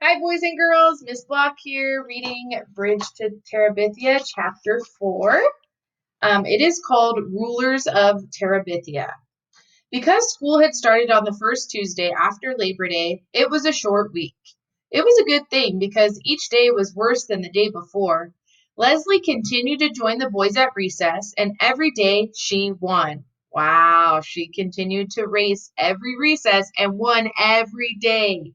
Hi, boys and girls. Miss Block here, reading Bridge to Terabithia, Chapter 4. It is called Rulers of Terabithia. Because school had started on the first Tuesday after Labor Day, it was a short week. It was a good thing because each day was worse than the day before. Leslie continued to join the boys at recess, and every day she won. Wow, she continued to race every recess and won every day.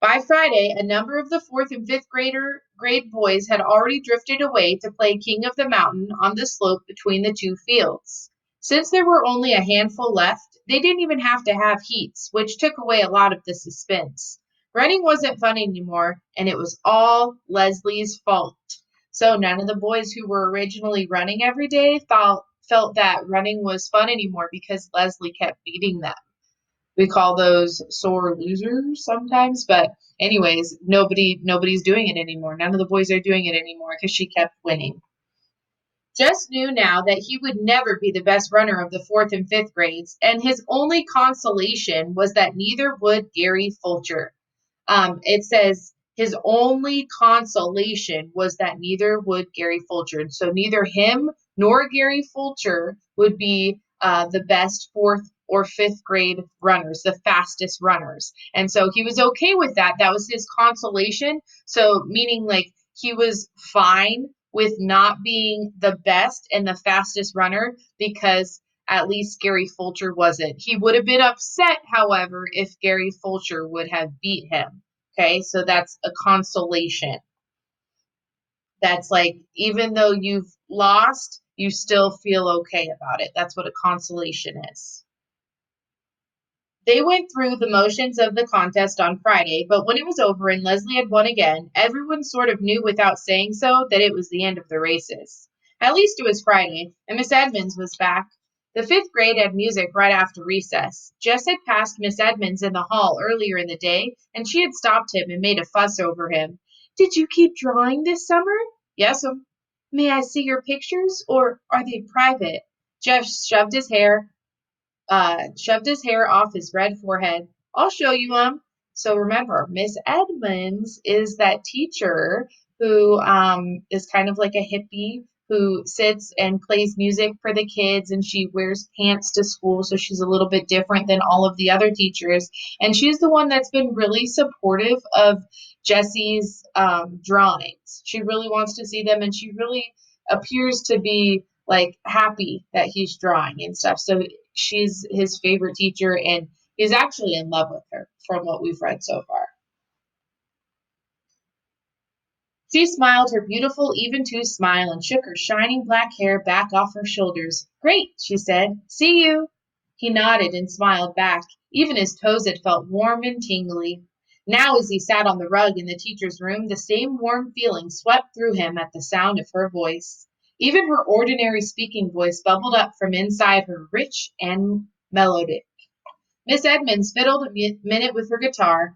By Friday, a number of the fourth and fifth grade boys had already drifted away to play King of the Mountain on the slope between the two fields. Since there were only a handful left, they didn't even have to have heats, which took away a lot of the suspense. Running wasn't fun anymore, and it was all Leslie's fault. So none of the boys who were originally running every day felt that running was fun anymore because Leslie kept beating them. We call those sore losers sometimes, but anyways, nobody's doing it anymore. None of the boys are doing it anymore because she kept winning. Jess knew now that he would never be the best runner of the fourth and fifth grades, and his only consolation was that neither would Gary Fulcher. It says his only consolation was that neither would Gary Fulcher. So neither him nor Gary Fulcher would be the best fourth or fifth grade runners, the fastest runners. And so he was okay with that. That was his consolation. So meaning like he was fine with not being the best and the fastest runner because at least Gary Fulcher wasn't. He would have been upset, however, if Gary Fulcher would have beat him. Okay, so that's a consolation. That's like, even though you've lost, you still feel okay about it. That's what a consolation is. They went through the motions of the contest on Friday, but when it was over and Leslie had won again, everyone sort of knew without saying so that it was the end of the races. At least it was Friday, and Miss Edmonds was back. The fifth grade had music right after recess. Jess had passed Miss Edmonds in the hall earlier in the day, and she had stopped him and made a fuss over him. Did you keep drawing this summer? Yes'm. May I see your pictures, or are they private? Jess shoved his hair off his red forehead. I'll show you 'em. So remember, Miss Edmonds is that teacher who is kind of like a hippie who sits and plays music for the kids, and she wears pants to school, so she's a little bit different than all of the other teachers. And she's the one that's been really supportive of Jesse's drawings. She really wants to see them, and she really appears to be like happy that he's drawing and stuff. So she's his favorite teacher, and he's actually in love with her from what we've read so far. She smiled her beautiful, even-toothed smile and shook her shining black hair back off her shoulders. Great, she said. See you. He nodded and smiled back. Even his toes had felt warm and tingly. Now, as he sat on the rug in the teacher's room, the same warm feeling swept through him at the sound of her voice. Even her ordinary speaking voice bubbled up from inside her, rich and melodic. Miss Edmonds fiddled a minute with her guitar,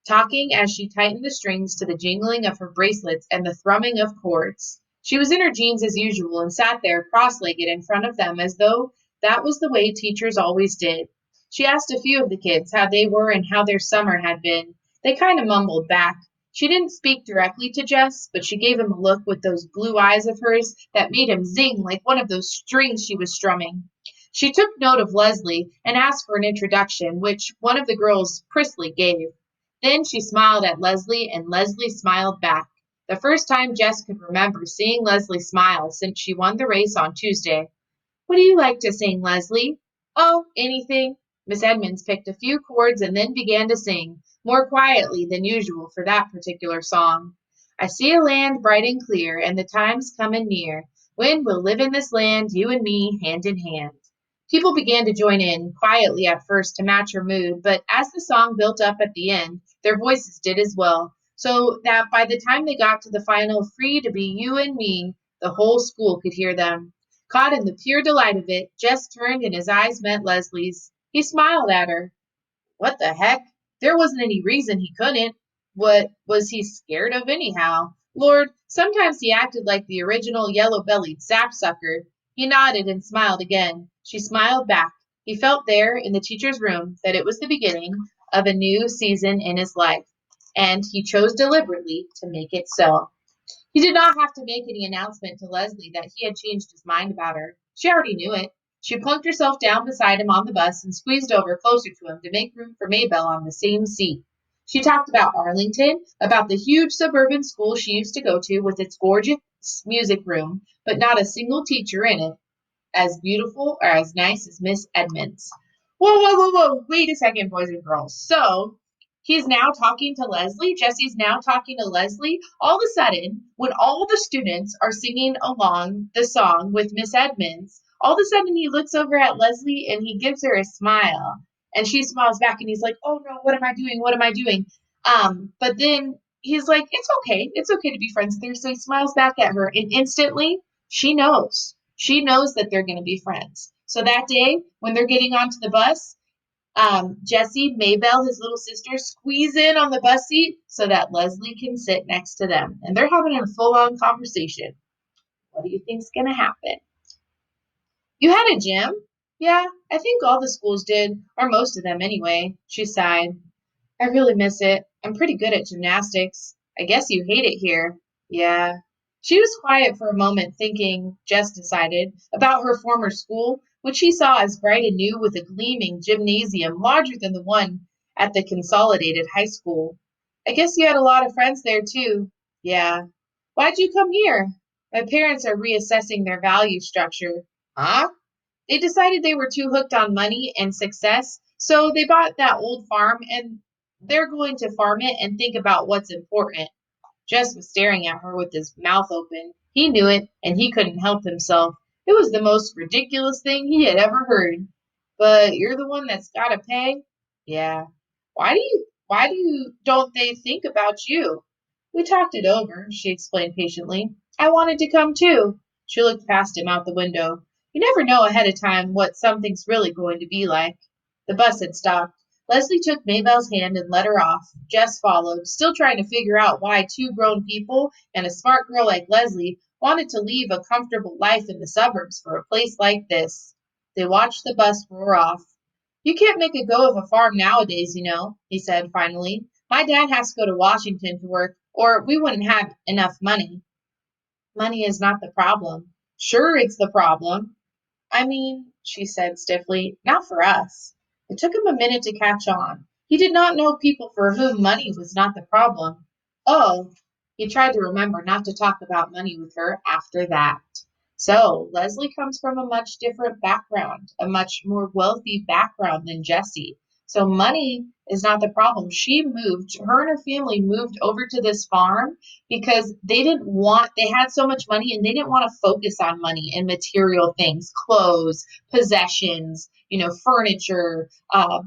talking as she tightened the strings to the jingling of her bracelets and the thrumming of chords. She was in her jeans as usual and sat there cross-legged in front of them as though that was the way teachers always did. She asked a few of the kids how they were and how their summer had been. They kind of mumbled back. She didn't speak directly to Jess, but she gave him a look with those blue eyes of hers that made him zing like one of those strings she was strumming. She took note of Leslie and asked for an introduction, which one of the girls priskly gave. Then she smiled at Leslie, and Leslie smiled back. The first time Jess could remember seeing Leslie smile since she won the race on Tuesday. What do you like to sing, Leslie? Oh, anything. Miss Edmonds picked a few chords and then began to sing, more quietly than usual for that particular song. I see a land bright and clear, and the time's coming near, when we'll live in this land, you and me, hand in hand. People began to join in, quietly at first to match her mood, but as the song built up at the end, their voices did as well, so that by the time they got to the final free to be you and me, the whole school could hear them. Caught in the pure delight of it, Jess turned and his eyes met Leslie's. He smiled at her. What the heck? There wasn't any reason he couldn't. What was he scared of anyhow? Lord, sometimes he acted like the original yellow-bellied sapsucker. He nodded and smiled again. She smiled back. He felt there, in the teacher's room, that it was the beginning of a new season in his life. and he chose deliberately to make it so. He did not have to make any announcement to Leslie that he had changed his mind about her. She already knew it. She plunked herself down beside him on the bus and squeezed over closer to him to make room for Maybelle on the same seat. She talked about Arlington, about the huge suburban school she used to go to with its gorgeous music room, but not a single teacher in it as beautiful or as nice as Miss Edmonds. Whoa, whoa, whoa, whoa. Wait a second, boys and girls. So he's now talking to Leslie. Jesse's now talking to Leslie. All of a sudden, when all the students are singing along the song with Miss Edmonds, all of a sudden he looks over at Leslie and he gives her a smile. And she smiles back and he's like, oh no, what am I doing? What am I doing? But then he's like, it's okay. It's okay to be friends with her. So he smiles back at her and instantly she knows. She knows that they're going to be friends. So that day, when they're getting onto the bus, Jesse, Maybelle, his little sister, squeeze in on the bus seat so that Leslie can sit next to them. And they're having a full on conversation. What do you think's going to happen? You had a gym? Yeah, I think all the schools did, or most of them anyway, she sighed. I really miss it. I'm pretty good at gymnastics. I guess you hate it here. Yeah. She was quiet for a moment, thinking, Jess decided, about her former school, which she saw as bright and new with a gleaming gymnasium larger than the one at the consolidated high school. I guess you had a lot of friends there, too. Yeah. Why'd you come here? My parents are reassessing their value structure. Huh? They decided they were too hooked on money and success, so they bought that old farm and they're going to farm it and think about what's important. Jess was staring at her with his mouth open. He knew it, and he couldn't help himself. It was the most ridiculous thing he had ever heard. But you're the one that's got to pay? Yeah. Don't they think about you? We talked it over, she explained patiently. I wanted to come too. She looked past him out the window. You never know ahead of time what something's really going to be like. The bus had stopped. Leslie took Maybelle's hand and led her off. Jess followed, still trying to figure out why two grown people and a smart girl like Leslie wanted to leave a comfortable life in the suburbs for a place like this. They watched the bus roar off. You can't make a go of a farm nowadays, you know, he said finally. My dad has to go to Washington to work, or we wouldn't have enough money. Money is not the problem. Sure, it's the problem. I mean, she said stiffly, not for us. It took him a minute to catch on. He did not know people for whom money was not the problem. Oh, he tried to remember not to talk about money with her after that. So, Leslie comes from a much different background, a much more wealthy background than Jessie. So, money is not the problem. Her and her family moved over to this farm because they had so much money and they didn't want to focus on money and material things, clothes, possessions, furniture,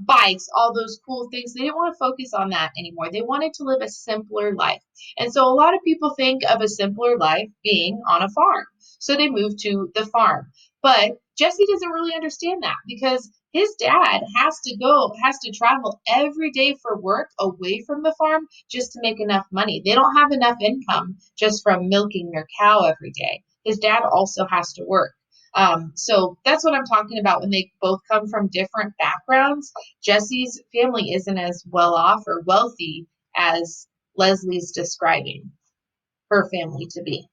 bikes, all those cool things. They didn't want to focus on that anymore. They wanted to live a simpler life. And so a lot of people think of a simpler life being on a farm. So they moved to the farm. But Jesse doesn't really understand that because his dad has to travel every day for work away from the farm just to make enough money. They don't have enough income just from milking their cow every day. His dad also has to work. So that's what I'm talking about when they both come from different backgrounds. Jesse's family isn't as well off or wealthy as Leslie's describing her family to be.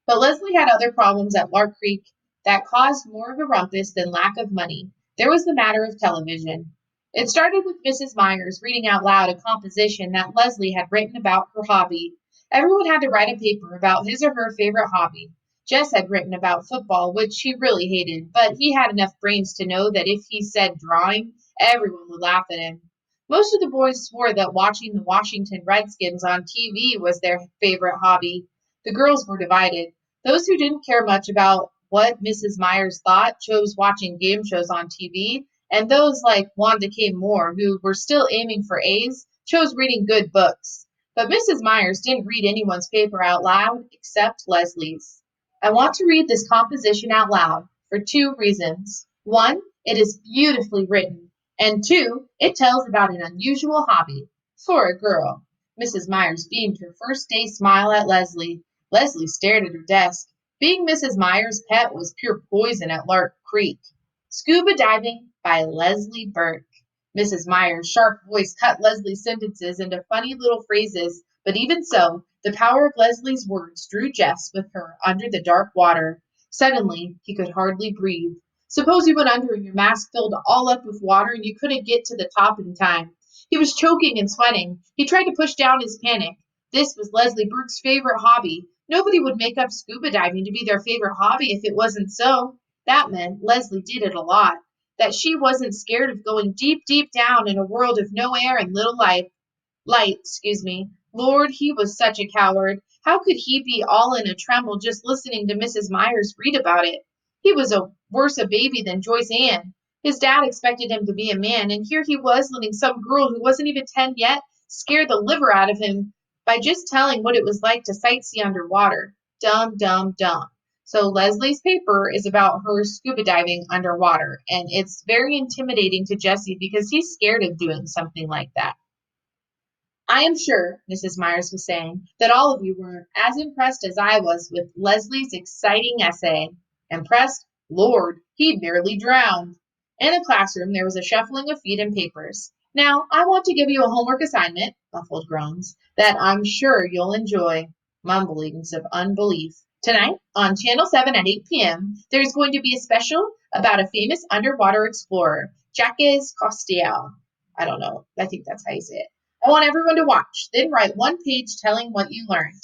But Leslie had other problems at Lark Creek that caused more of a rumpus than lack of money. There was the matter of television. It started with Mrs. Myers reading out loud a composition that Leslie had written about her hobby. Everyone had to write a paper about his or her favorite hobby. Jess had written about football, which he really hated, but he had enough brains to know that if he said drawing, everyone would laugh at him. Most of the boys swore that watching the Washington Redskins on TV was their favorite hobby. The girls were divided. Those who didn't care much about what Mrs. Myers thought chose watching game shows on TV, and those like Wanda K. Moore, who were still aiming for A's, chose reading good books. But Mrs. Myers didn't read anyone's paper out loud except Leslie's. I want to read this composition out loud for two reasons. One, it is beautifully written, and two, it tells about an unusual hobby for a girl. Mrs. Myers beamed her first day smile at Leslie. Leslie stared at her desk. Being Mrs. Myers' pet was pure poison at Lark Creek. Scuba Diving by Leslie Burke. Mrs. Meyer's sharp voice cut Leslie's sentences into funny little phrases, but even so, the power of Leslie's words drew Jess with her under the dark water. Suddenly, he could hardly breathe. Suppose you went under and your mask filled all up with water and you couldn't get to the top in time. He was choking and sweating. He tried to push down his panic. This was Leslie Burke's favorite hobby. Nobody would make up scuba diving to be their favorite hobby if it wasn't so. That meant Leslie did it a lot. That she wasn't scared of going deep, deep down in a world of no air and little light, excuse me. Lord, he was such a coward. How could he be all in a tremble just listening to Mrs. Myers read about it? He was a worse a baby than Joyce Ann. His dad expected him to be a man, and here he was letting some girl who wasn't even 10 yet scare the liver out of him by just telling what it was like to sightsee underwater. Dumb, dumb, dumb. So Leslie's paper is about her scuba diving underwater, and it's very intimidating to Jesse because he's scared of doing something like that. I am sure, Mrs. Myers was saying, that all of you were as impressed as I was with Leslie's exciting essay. Impressed? Lord, he'd nearly drowned. In the classroom, there was a shuffling of feet and papers. Now, I want to give you a homework assignment, muffled groans, that I'm sure you'll enjoy. Mumblings of unbelief. Tonight, on Channel 7 at 8 p.m., there's going to be a special about a famous underwater explorer, Jacques Cousteau. I don't know. I think that's how you say it. I want everyone to watch, then write one page telling what you learned.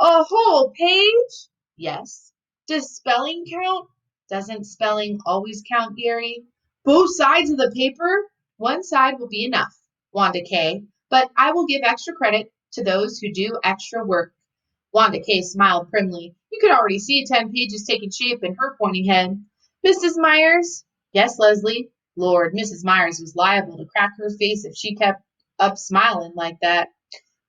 A whole page? Yes. Does spelling count? Doesn't spelling always count, Gary? Both sides of the paper? One side will be enough, Wanda Kay, but I will give extra credit to those who do extra work. Wanda Kay smiled primly. You could already see 10 pages taking shape in her pointy head. Mrs. Myers? Yes, Leslie. Lord, Mrs. Myers was liable to crack her face if she kept up smiling like that.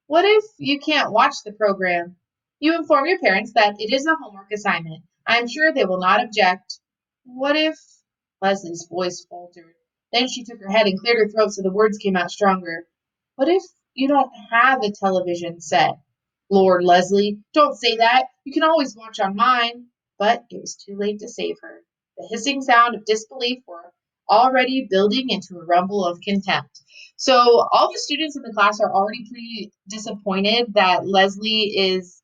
What if you can't watch the program? You inform your parents that it is a homework assignment. I am sure they will not object. What if Leslie's voice faltered? Then she took her head and cleared her throat so the words came out stronger. What if you don't have a television set? Lord, Leslie, don't say that. You can always watch on mine. But it was too late to save her. The hissing sound of disbelief were already building into a rumble of contempt. So all the students in the class are already pretty disappointed that Leslie is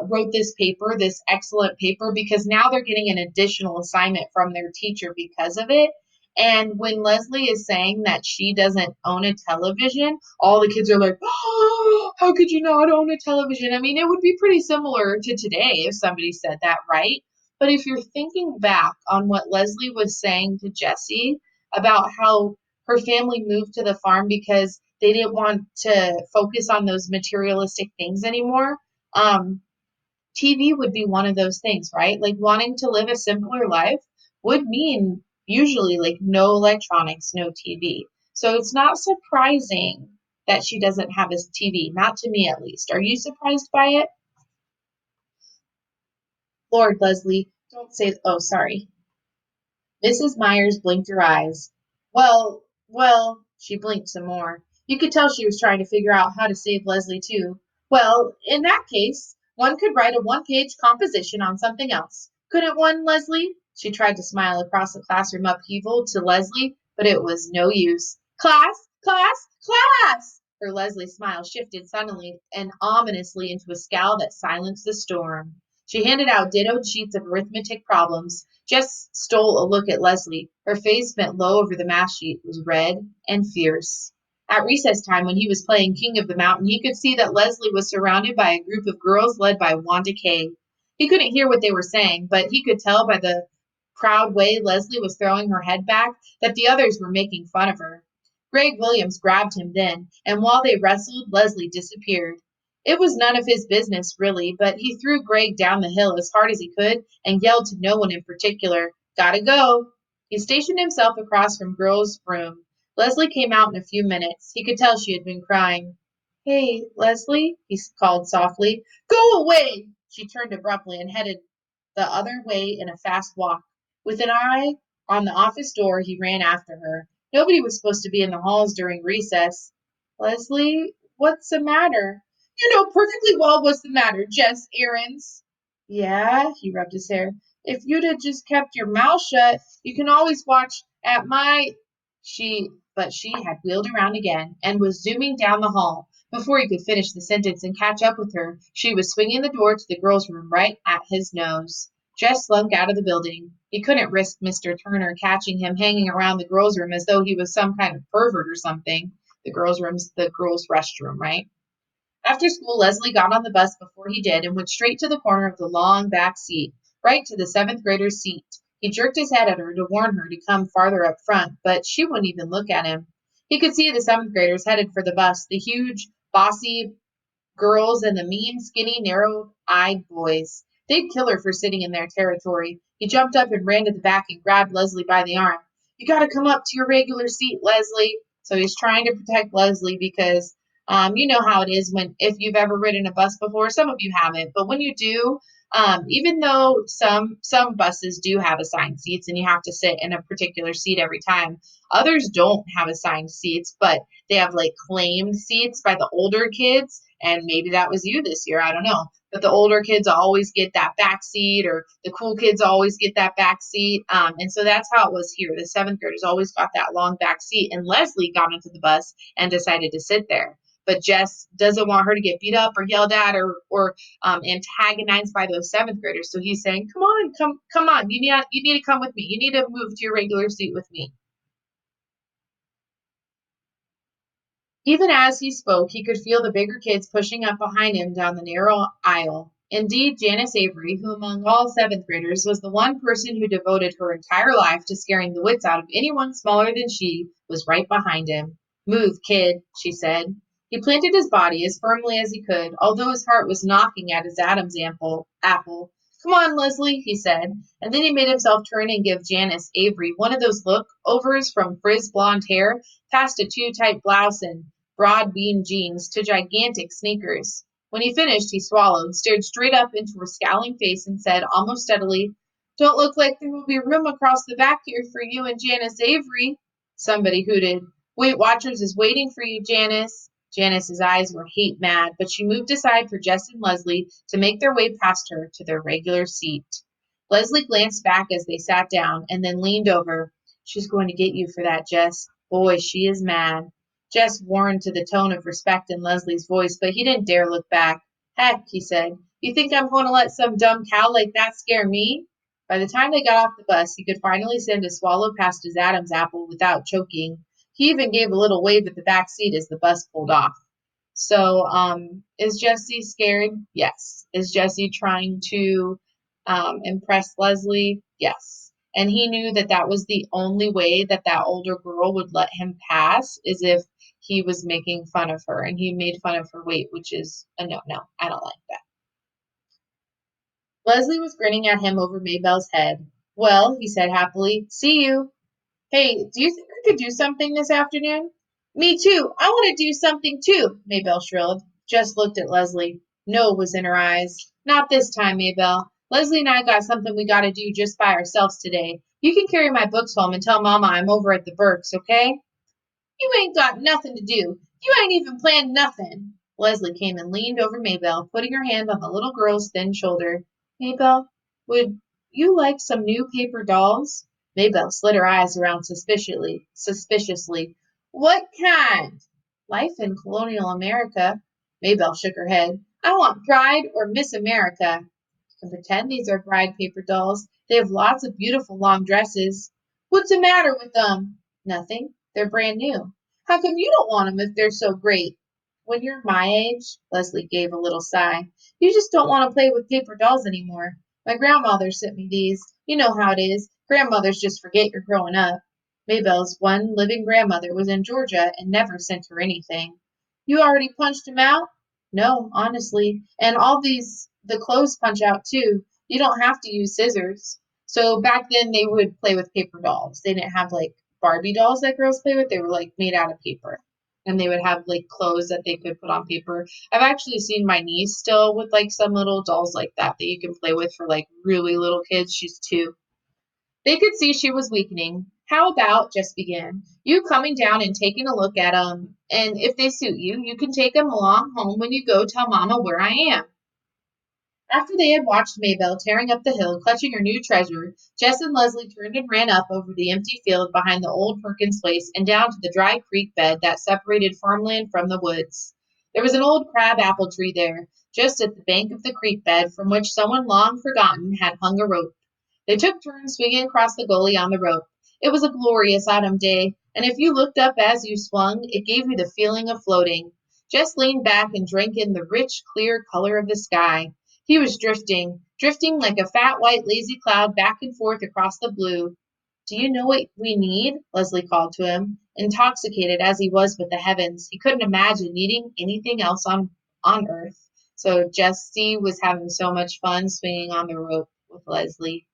wrote this paper, this excellent paper, because now they're getting an additional assignment from their teacher because of it. And when Leslie is saying that she doesn't own a television, all the kids are like, oh, how could you not own a television? I mean, it would be pretty similar to today if somebody said that, right? But if you're thinking back on what Leslie was saying to Jesse about how her family moved to the farm because they didn't want to focus on those materialistic things anymore, TV would be one of those things, right? Like wanting to live a simpler life would mean usually like no electronics, no TV. So it's not surprising that she doesn't have a TV, not to me at least. Are you surprised by it? Lord, Leslie, don't say, oh, sorry. Mrs. Myers blinked her eyes. Well, she blinked some more. You could tell she was trying to figure out how to save Leslie, too. Well, in that case, one could write a one-page composition on something else. Couldn't one, Leslie? She tried to smile across the classroom upheaval to Leslie, but it was no use. Class, class, class! Her Leslie smile shifted suddenly and ominously into a scowl that silenced the storm. She handed out dittoed sheets of arithmetic problems. Jess stole a look at Leslie. Her face bent low over the math sheet was red and fierce. At recess time, when he was playing King of the Mountain, he could see that Leslie was surrounded by a group of girls led by Wanda Kay. He couldn't hear what they were saying, but he could tell by the proud way Leslie was throwing her head back that the others were making fun of her. Greg Williams grabbed him then, and while they wrestled, Leslie disappeared. It was none of his business, really, but he threw Greg down the hill as hard as he could and yelled to no one in particular, Gotta go. He stationed himself across from Girl's room. Leslie came out in a few minutes. He could tell she had been crying. Hey, Leslie, he called softly. Go away! She turned abruptly and headed the other way in a fast walk. With an eye on the office door, he ran after her. Nobody was supposed to be in the halls during recess. Leslie, what's the matter? You know perfectly well what's the matter, Jess Aarons. Yeah, he rubbed his hair. If you'd have just kept your mouth shut, you can always watch at my. She but she had wheeled around again and was zooming down the hall. Before he could finish the sentence and catch up with her, she was swinging the door to the girls' room right at his nose. Jess slunk out of the building. He couldn't risk Mr. Turner catching him hanging around the girls' room as though he was some kind of pervert or something. The girls' room's the girls' restroom, right? After school, Leslie got on the bus before he did and went straight to the corner of the long back seat, right to the seventh grader's seat. He jerked his head at her to warn her to come farther up front, but she wouldn't even look at him. He could see the seventh graders headed for the bus, the huge, bossy girls and the mean, skinny, narrow-eyed boys. They'd kill her for sitting in their territory. He jumped up and ran to the back and grabbed Leslie by the arm. You got to come up to your regular seat, Leslie. So he's trying to protect Leslie because you know how it is when if you've ever ridden a bus before. Some of you haven't, but when you do, even though some buses do have assigned seats and you have to sit in a particular seat every time, others don't have assigned seats, but they have like claimed seats by the older kids, and maybe that was you this year, I don't know. But the older kids always get that back seat, or the cool kids always get that back seat. And so that's how it was here. The seventh graders always got that long back seat, and Leslie got into the bus and decided to sit there. But Jess doesn't want her to get beat up or yelled at or antagonized by those seventh graders. So he's saying, come on, you need to come with me. You need to move to your regular seat with me. Even as he spoke, he could feel the bigger kids pushing up behind him down the narrow aisle. Indeed, Janice Avery, who among all seventh graders was the one person who devoted her entire life to scaring the wits out of anyone smaller than she, was right behind him. Move, kid, she said. He planted his body as firmly as he could, although his heart was knocking at his Adam's apple. Come on, Leslie, he said, and then he made himself turn and give Janice Avery one of those look-overs from frizzed blonde hair past a too-tight blouse and broad beam jeans to gigantic sneakers. When he finished, he swallowed, stared straight up into her scowling face, and said almost steadily, Don't look like there will be room across the back here for you and Janice Avery. Somebody hooted. Weight Watchers is waiting for you, Janice. Janice's eyes were hate mad, but she moved aside for Jess and Leslie to make their way past her to their regular seat. Leslie glanced back as they sat down and then leaned over. She's going to get you for that, Jess. Boy, she is mad. Jess warmed to the tone of respect in Leslie's voice, but he didn't dare look back. Heck, he said, you think I'm going to let some dumb cow like that scare me? By the time they got off the bus, he could finally send a swallow past his Adam's apple without choking. He even gave a little wave at the back seat as the bus pulled off. So, is Jessie scared? Yes. Is Jessie trying to impress Leslie? Yes. And he knew that that was the only way that that older girl would let him pass, is if he was making fun of her, and he made fun of her weight, which is a no. I don't like that. Leslie was grinning at him over Maybelle's head. Well, he said happily, see you. Hey, do you think we could do something this afternoon? Me too. I want to do something too, Maybelle shrilled. Jess looked at Leslie. No was in her eyes. Not this time, Maybelle. Leslie and I got something we got to do just by ourselves today. You can carry my books home and tell Mama I'm over at the Burks, okay? You ain't got nothing to do. You ain't even planned nothing. Leslie came and leaned over Maybelle, putting her hand on the little girl's thin shoulder. Maybelle, would you like some new paper dolls? Maybelle slid her eyes around suspiciously. What kind? Life in colonial America. Maybelle shook her head. I want Pride or Miss America. You can pretend these are bride paper dolls. They have lots of beautiful long dresses. What's the matter with them? Nothing. They're brand new. How come you don't want them if they're so great? When you're my age, Leslie gave a little sigh, you just don't want to play with paper dolls anymore. My grandmother sent me these. You know how it is. Grandmothers just forget you're growing up. Maybelle's one living grandmother was in Georgia and never sent her anything. You already punched him out? No, honestly. And all the clothes punch out too. You don't have to use scissors. So back then they would play with paper dolls. They didn't have like Barbie dolls that girls play with. They were like made out of paper. And they would have like clothes that they could put on paper. I've actually seen my niece still with like some little dolls like that you can play with for like really little kids. She's 2. They could see she was weakening. How about, Jess began, you coming down and taking a look at 'em, and if they suit you, you can take 'em along home when you go tell Mama where I am. After they had watched Maybelle tearing up the hill, clutching her new treasure, Jess and Leslie turned and ran up over the empty field behind the old Perkins place and down to the dry creek bed that separated farmland from the woods. There was an old crab apple tree there, just at the bank of the creek bed from which someone long forgotten had hung a rope. They took turns swinging across the gully on the rope. It was a glorious autumn day, and if you looked up as you swung, it gave you the feeling of floating. Jess leaned back and drank in the rich, clear color of the sky. He was drifting like a fat white lazy cloud back and forth across the blue. Do you know what we need? Leslie called to him. Intoxicated as he was with the heavens, he couldn't imagine needing anything else on earth. So Jessie was having so much fun swinging on the rope with Leslie.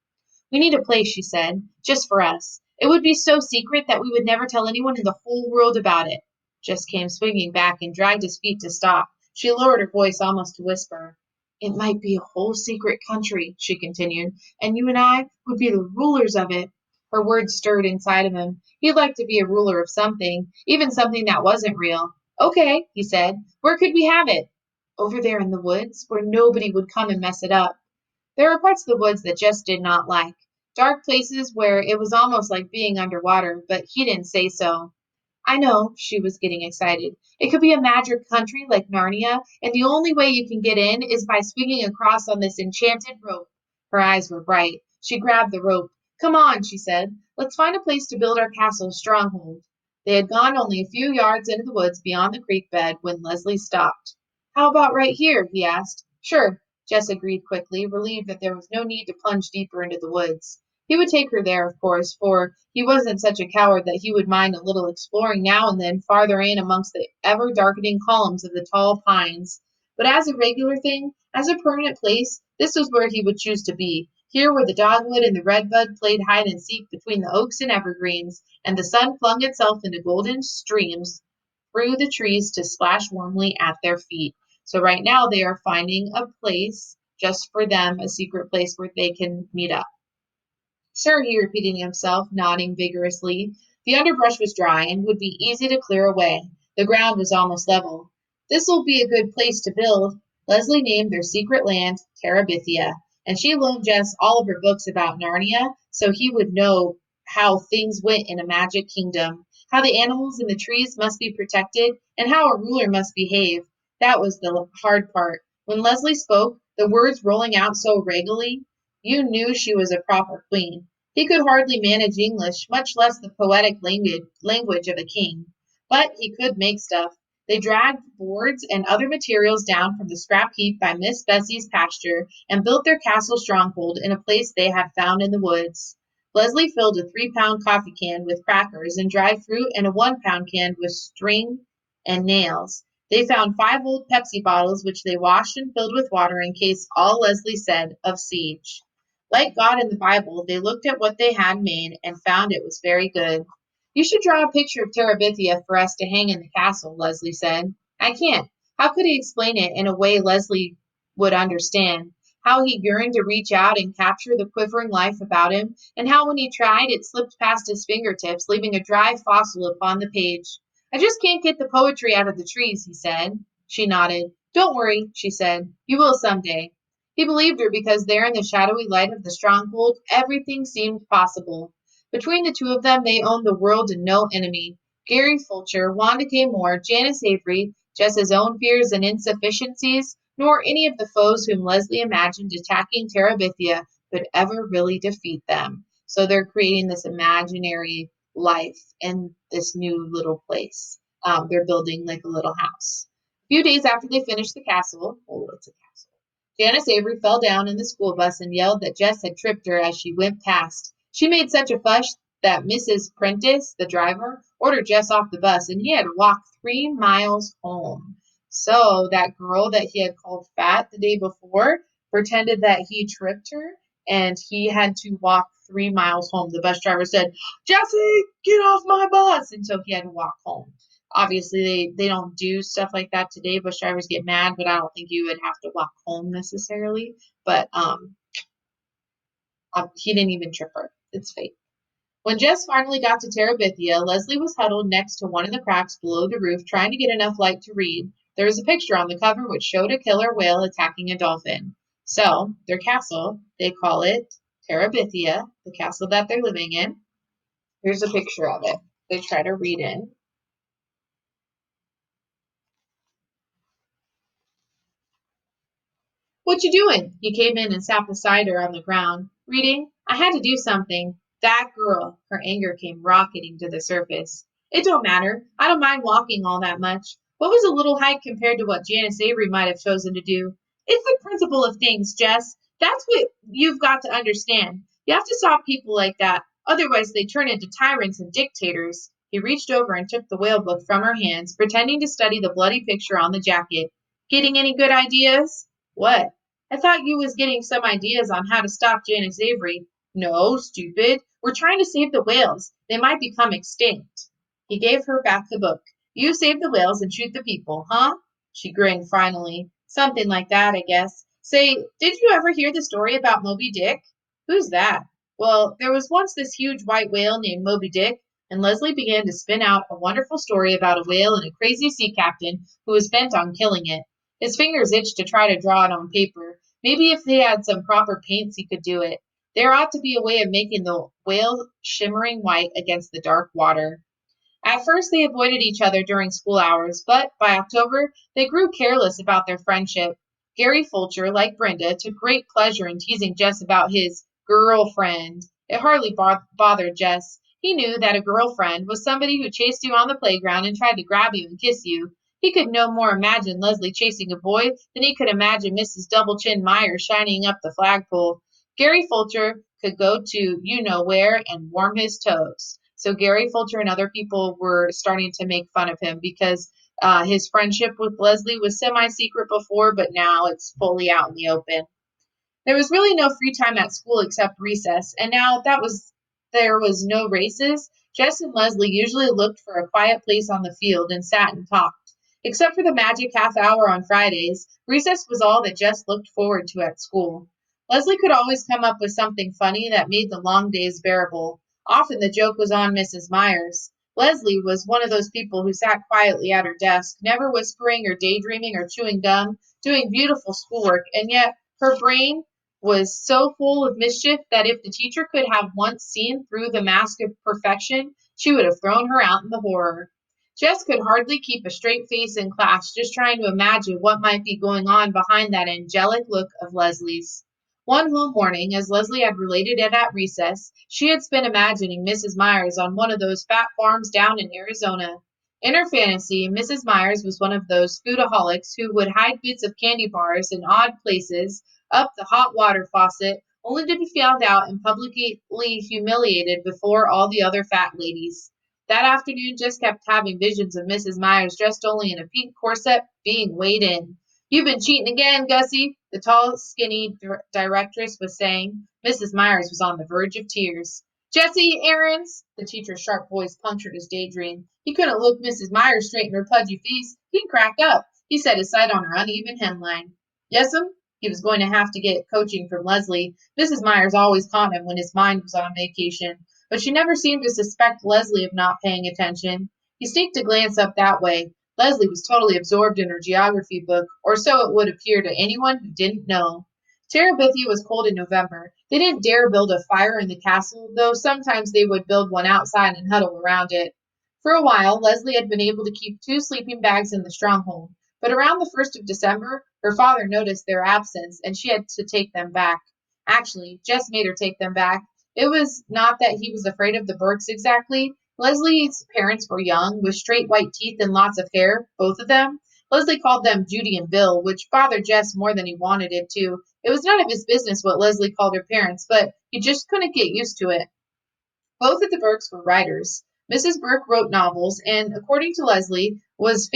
We need a place, she said, just for us. It would be so secret that we would never tell anyone in the whole world about it. Jess came swinging back and dragged his feet to stop. She lowered her voice almost to whisper. It might be a whole secret country, she continued, and you and I would be the rulers of it. Her words stirred inside of him. He'd like to be a ruler of something, even something that wasn't real. Okay, he said. Where could we have it? Over there in the woods, where nobody would come and mess it up. There were parts of the woods that Jess did not like. Dark places where it was almost like being underwater, but he didn't say so. I know, she was getting excited. It could be a magic country like Narnia, and the only way you can get in is by swinging across on this enchanted rope. Her eyes were bright. She grabbed the rope. Come on, she said. Let's find a place to build our castle stronghold. They had gone only a few yards into the woods beyond the creek bed when Leslie stopped. How about right here? He asked. Sure, Jess agreed quickly, relieved that there was no need to plunge deeper into the woods. He would take her there, of course, for he wasn't such a coward that he would mind a little exploring now and then farther in amongst the ever darkening columns of the tall pines. But as a regular thing, as a permanent place, this was where he would choose to be, here where the dogwood and the redbud played hide and seek between the oaks and evergreens, and the sun flung itself into golden streams through the trees to splash warmly at their feet. So right now they are finding a place just for them, a secret place where they can meet up. Sir, he repeated to himself, nodding vigorously. The underbrush was dry and would be easy to clear away. The ground was almost level. This'll be a good place to build. Leslie named their secret land Terabithia, and she loaned Jess all of her books about Narnia so he would know how things went in a magic kingdom, how the animals and the trees must be protected, and how a ruler must behave. That was the hard part. When Leslie spoke, the words rolling out so regally, you knew she was a proper queen. He could hardly manage English, much less the poetic language of a king. But he could make stuff. They dragged boards and other materials down from the scrap heap by Miss Bessie's pasture and built their castle stronghold in a place they had found in the woods. Leslie filled a 3-pound coffee can with crackers and dried fruit and a 1-pound can with string and nails. They found 5 old Pepsi bottles, which they washed and filled with water in case all Leslie said of siege. Like God in the Bible, they looked at what they had made and found it was very good. You should draw a picture of Terabithia for us to hang in the castle, Leslie said. I can't. How could he explain it in a way Leslie would understand? How he yearned to reach out and capture the quivering life about him, and how when he tried, it slipped past his fingertips, leaving a dry fossil upon the page. I just can't get the poetry out of the trees, he said. She nodded. Don't worry, she said. You will someday. He believed her because there in the shadowy light of the stronghold, everything seemed possible. Between the two of them, they owned the world and no enemy. Gary Fulcher, Wanda K. Moore, Janice Avery, Jess's own fears and insufficiencies, nor any of the foes whom Leslie imagined attacking Terabithia could ever really defeat them. So they're creating this imaginary life in this new little place. They're building like a little house. A few days after they finished the castle, oh, it's a castle. Janice Avery fell down in the school bus and yelled that Jess had tripped her as she went past. She made such a fuss that Mrs. Prentice, the driver, ordered Jess off the bus, and he had to walk 3 miles home. So that girl that he had called fat the day before pretended that he tripped her, and he had to walk 3 miles home. The bus driver said, Jesse, get off my bus! And so he had to walk home. Obviously, they don't do stuff like that today. Bus drivers get mad, but I don't think you would have to walk home necessarily. But he didn't even trip her. It's fake. When Jess finally got to Terabithia, Leslie was huddled next to one of the cracks below the roof, trying to get enough light to read. There was a picture on the cover which showed a killer whale attacking a dolphin. So, their castle, they call it Terabithia, the castle that they're living in. Here's a picture of it. They try to read in. "What you doing?" He came in and sat beside her on the ground. "Reading. I had to do something." That girl, her anger came rocketing to the surface. "It don't matter. I don't mind walking all that much. What was a little hike compared to what Janice Avery might have chosen to do? It's the principle of things, Jess. That's what you've got to understand. You have to stop people like that. Otherwise, they turn into tyrants and dictators." He reached over and took the whale book from her hands, pretending to study the bloody picture on the jacket. "Getting any good ideas?" "What?" "I thought you was getting some ideas on how to stop Janice Avery." "No, stupid. We're trying to save the whales. They might become extinct." He gave her back the book. "You save the whales and shoot the people, huh?" She grinned finally. "Something like that, I guess. Say, did you ever hear the story about Moby Dick?" "Who's that?" "Well, there was once this huge white whale named Moby Dick," and Leslie began to spin out a wonderful story about a whale and a crazy sea captain who was bent on killing it. His fingers itched to try to draw it on paper. Maybe if he had some proper paints he could do it. There ought to be a way of making the whale shimmering white against the dark water. At first they avoided each other during school hours, but by October they grew careless about their friendship. Gary Fulcher, like Brenda, took great pleasure in teasing Jess about his girlfriend. It hardly bothered Jess. He knew that a girlfriend was somebody who chased you on the playground and tried to grab you and kiss you. He could no more imagine Leslie chasing a boy than he could imagine Mrs. Double Chin Meyer shining up the flagpole. Gary Fulcher could go to you know where and warm his toes. So Gary Fulcher and other people were starting to make fun of him because his friendship with Leslie was semi-secret before, but now it's fully out in the open. There was really no free time at school except recess, and now that was there was no races. Jess and Leslie usually looked for a quiet place on the field and sat and talked. Except for the magic half hour on Fridays, recess was all that Jess looked forward to at school. Leslie could always come up with something funny that made the long days bearable. Often the joke was on Mrs. Myers. Leslie was one of those people who sat quietly at her desk, never whispering or daydreaming or chewing gum, doing beautiful schoolwork, and yet her brain was so full of mischief that if the teacher could have once seen through the mask of perfection, she would have thrown her out in the horror. Jess could hardly keep a straight face in class, just trying to imagine what might be going on behind that angelic look of Leslie's. One whole morning, as Leslie had related it at recess, she had spent imagining Mrs. Myers on one of those fat farms down in Arizona. In her fantasy, Mrs. Myers was one of those foodaholics who would hide bits of candy bars in odd places up the hot water faucet, only to be found out and publicly humiliated before all the other fat ladies. That afternoon Jess kept having visions of Mrs. Myers dressed only in a pink corset being weighed in. "You've been cheating again, Gussie," the tall, skinny directress was saying. Mrs. Myers was on the verge of tears. "Jessie Aarons," the teacher's sharp voice punctured his daydream. He couldn't look Mrs. Myers straight in her pudgy face. He'd crack up. He set his sight on her uneven hemline. "Yes'm." He was going to have to get coaching from Leslie. Mrs. Myers always caught him when his mind was on vacation, but she never seemed to suspect Leslie of not paying attention. He sneaked a glance up that way. Leslie was totally absorbed in her geography book, or so it would appear to anyone who didn't know. Terabithia was cold in November. They didn't dare build a fire in the castle, though sometimes they would build one outside and huddle around it. For a while, Leslie had been able to keep 2 sleeping bags in the stronghold, but around the 1st of December, her father noticed their absence, and she had to take them back. Actually, Jess made her take them back. It was not that he was afraid of the Burkes exactly. Leslie's parents were young, with straight white teeth and lots of hair, both of them. Leslie called them Judy and Bill, which bothered Jess more than he wanted it to. It was none of his business what Leslie called her parents, but he just couldn't get used to it. Both of the Burkes were writers. Mrs. Burke wrote novels, and according to Leslie, was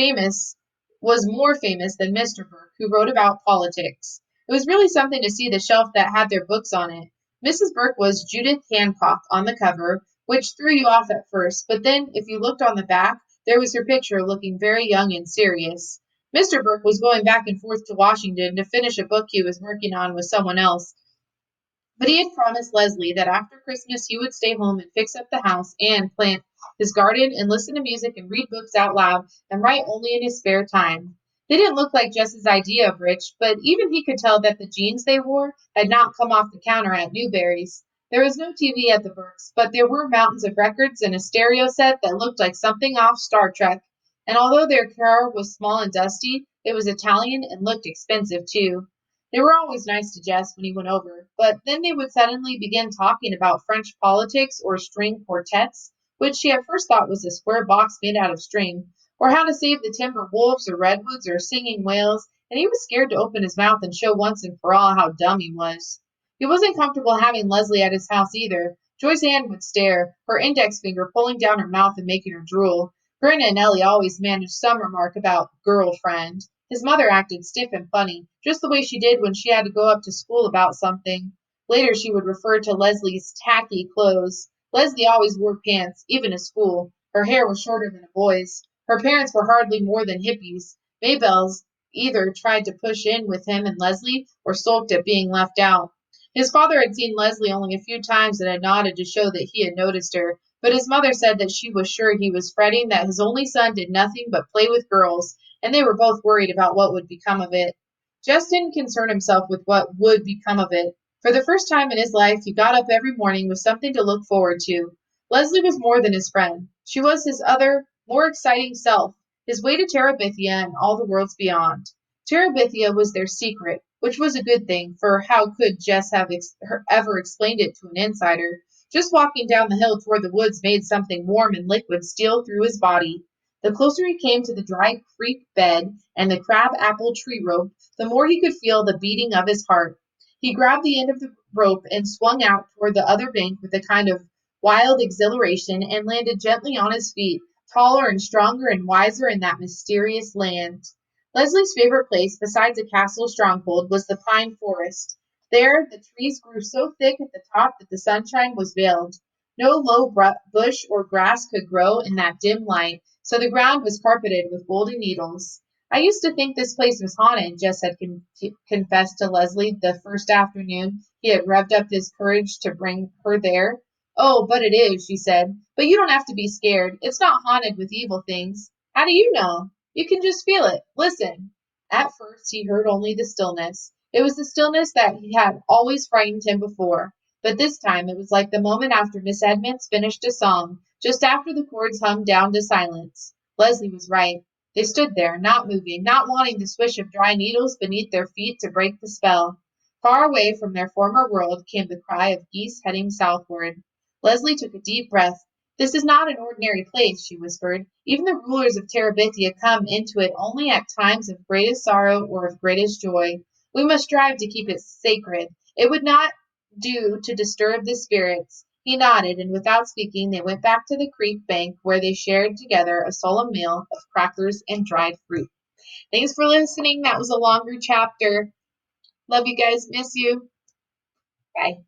more famous than Mr. Burke, who wrote about politics. It was really something to see the shelf that had their books on it. Mrs. Burke was Judith Hancock on the cover, which threw you off at first, but then if you looked on the back, there was her picture looking very young and serious. Mr. Burke was going back and forth to Washington to finish a book he was working on with someone else, but he had promised Leslie that after Christmas he would stay home and fix up the house and plant his garden and listen to music and read books out loud and write only in his spare time. They didn't look like Jess's idea of rich, but even he could tell that the jeans they wore had not come off the counter at Newberry's. There was no TV at the Burks, but there were mountains of records and a stereo set that looked like something off Star Trek. And although their car was small and dusty, it was Italian and looked expensive too. They were always nice to Jess when he went over, but then they would suddenly begin talking about French politics or string quartets, which she at first thought was a square box made out of string, or how to save the timber wolves or redwoods or singing whales, and he was scared to open his mouth and show once and for all how dumb he was. He wasn't comfortable having Leslie at his house either. Joyce Ann would stare, her index finger pulling down her mouth and making her drool. Brenda and Ellie always managed some remark about girl-friend. His mother acted stiff and funny, just the way she did when she had to go up to school about something. Later she would refer to Leslie's tacky clothes. Leslie always wore pants, even to school. Her hair was shorter than a boy's. Her parents were hardly more than hippies. Maybelle's either tried to push in with him and Leslie or sulked at being left out. His father had seen Leslie only a few times and had nodded to show that he had noticed her, but his mother said that she was sure he was fretting that his only son did nothing but play with girls, and they were both worried about what would become of it. Jess didn't concern himself with what would become of it. For the first time in his life, he got up every morning with something to look forward to. Leslie was more than his friend. She was his other, more exciting self, his way to Terabithia and all the worlds beyond. Terabithia was their secret, which was a good thing, for how could Jess have ever explained it to an insider? Just walking down the hill toward the woods made something warm and liquid steal through his body. The closer he came to the dry creek bed and the crab apple tree rope, the more he could feel the beating of his heart. He grabbed the end of the rope and swung out toward the other bank with a kind of wild exhilaration and landed gently on his feet, taller and stronger and wiser in that mysterious land. Leslie's favorite place, besides a castle stronghold, was the pine forest. There, the trees grew so thick at the top that the sunshine was veiled. No low bush or grass could grow in that dim light, so the ground was carpeted with golden needles. I used to think this place was haunted, Jess had confessed to Leslie the first afternoon he had revved up his courage to bring her there. Oh, but it is, she said. But you don't have to be scared. It's not haunted with evil things. How do you know? You can just feel it. Listen. At first, he heard only the stillness. It was the stillness that had always frightened him before. But this time it was like the moment after Miss Edmonds finished a song, just after the chords hummed down to silence. Leslie was right. They stood there, not moving, not wanting the swish of dry needles beneath their feet to break the spell. Far away from their former world came the cry of geese heading southward. Leslie took a deep breath. This is not an ordinary place, she whispered. Even the rulers of Terabithia come into it only at times of greatest sorrow or of greatest joy. We must strive to keep it sacred. It would not do to disturb the spirits. He nodded, and without speaking, they went back to the creek bank where they shared together a solemn meal of crackers and dried fruit. Thanks for listening. That was a longer chapter. Love you guys. Miss you. Bye.